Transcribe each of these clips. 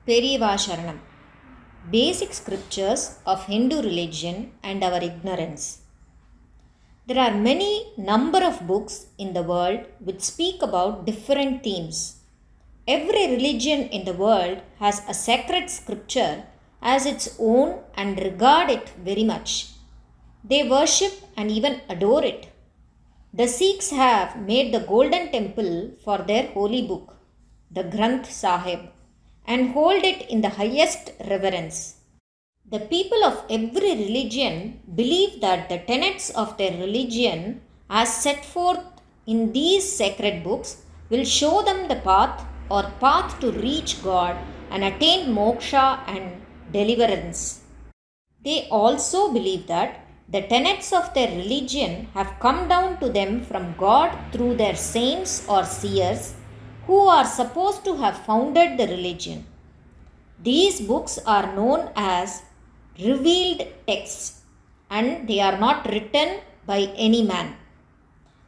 Periyava Sharanam. Basic scriptures of Hindu religion and our ignorance. There are many number of books in the world which speak about different themes. Every religion in the world has a sacred scripture as its own and regard it very much. They worship and even adore it. The Sikhs have made the Golden Temple for their holy book, the Granth Sahib, and hold it in the highest reverence. The people of every religion believe that the tenets of their religion, as set forth in these sacred books, will show them the path or path to reach God and attain moksha and deliverance. They also believe that the tenets of their religion have come down to them from God through their saints or seers who are supposed to have founded the religion. These books are known as revealed texts and they are not written by any man.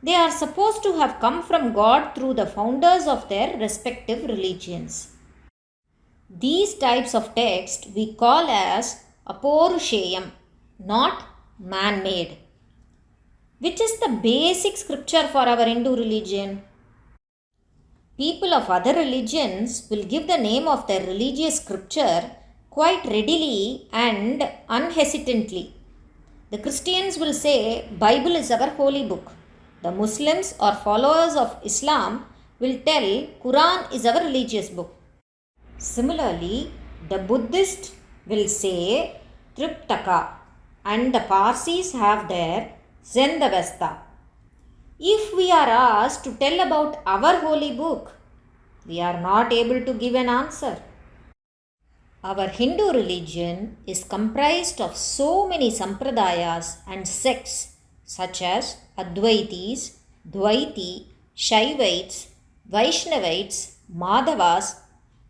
They are supposed to have come from God through the founders of their respective religions. These types of text we call as Aporusheyam, not man-made. Which is the basic scripture for our Hindu religion? People of other religions will give the name of their religious scripture quite readily and unhesitantly. The Christians will say Bible is our holy book. The Muslims or followers of Islam will tell Quran is our religious book. Similarly, the Buddhist will say Triptaka and the Parsis have their Zendavesta. If we are asked to tell about our holy book, we are not able to give an answer. Our Hindu religion is comprised of so many sampradayas and sects such as Advaitis, Dvaiti, Shaivites, Vaishnavites, Madhavas,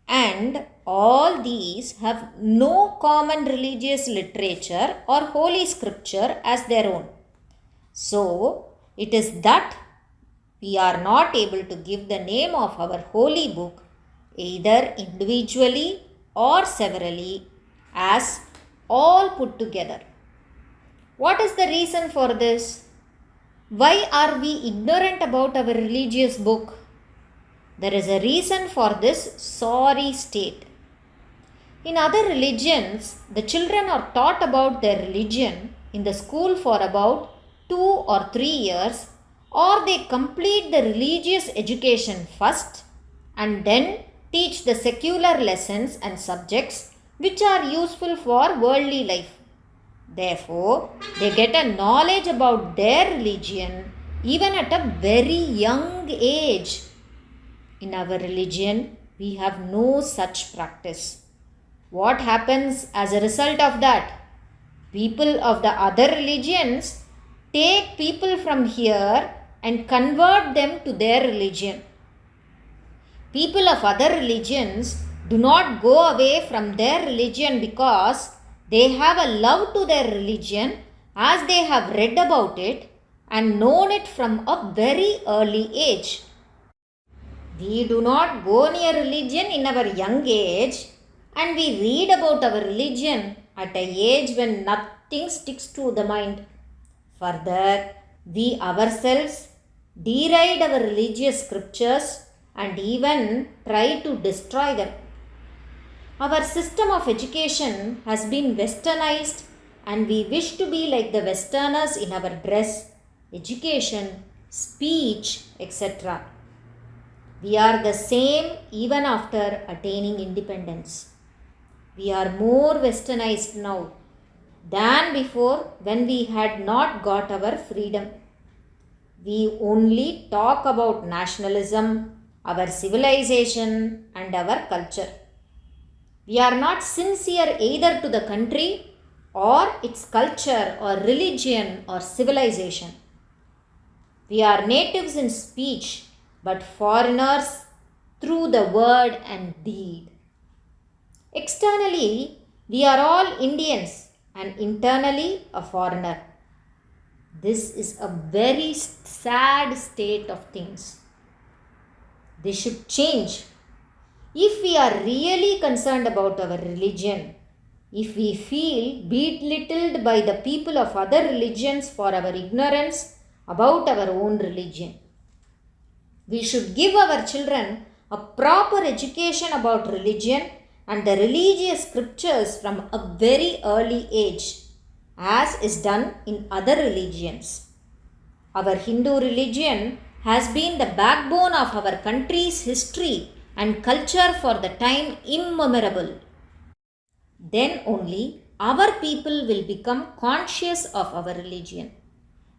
and all these have no common religious literature or holy scripture as their own. So, it is that we are not able to give the name of our holy book either individually or severally as all put together. What is the reason for this? Why are we ignorant about our religious book? There is a reason for this sorry state. In other religions, the children are taught about their religion in the school for about 2 or 3 years, or they complete the religious education first and then teach the secular lessons and subjects which are useful for worldly life. Therefore, they get a knowledge about their religion even at a very young age. In our religion, we have no such practice. What happens as a result of that? People of the other religions take people from here and convert them to their religion. People of other religions do not go away from their religion because they have a love to their religion as they have read about it and known it from a very early age. We do not go near religion in our young age and we read about our religion at an age when nothing sticks to the mind. Further, we ourselves deride our religious scriptures and even try to destroy them. Our system of education has been westernized and we wish to be like the westerners in our dress, education, speech, etc. We are the same even after attaining independence. We are more westernized now than before when we had not got our freedom. We only talk about nationalism, our civilization and our culture. We are not sincere either to the country or its culture or religion or civilization. We are natives in speech but foreigners through the word and deed. Externally, we are all Indians and internally a foreigner. This is a very sad state of things. This should change. If we are really concerned about our religion, if we feel belittled by the people of other religions for our ignorance about our own religion, we should give our children a proper education about religion and the religious scriptures from a very early age, as is done in other religions. Our Hindu religion has been the backbone of our country's history and culture for the time immemorable. Then only our people will become conscious of our religion.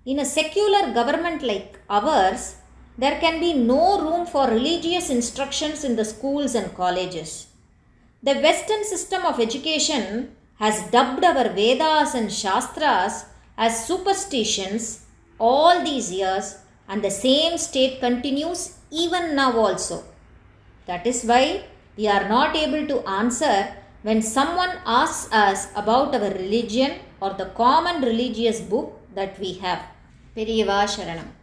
In a secular government like ours, there can be no room for religious instructions in the schools and colleges. The Western system of education has dubbed our Vedas and Shastras as superstitions all these years, and the same state continues even now also. That is why we are not able to answer when someone asks us about our religion or the common religious book that we have. Periyava Sharanam.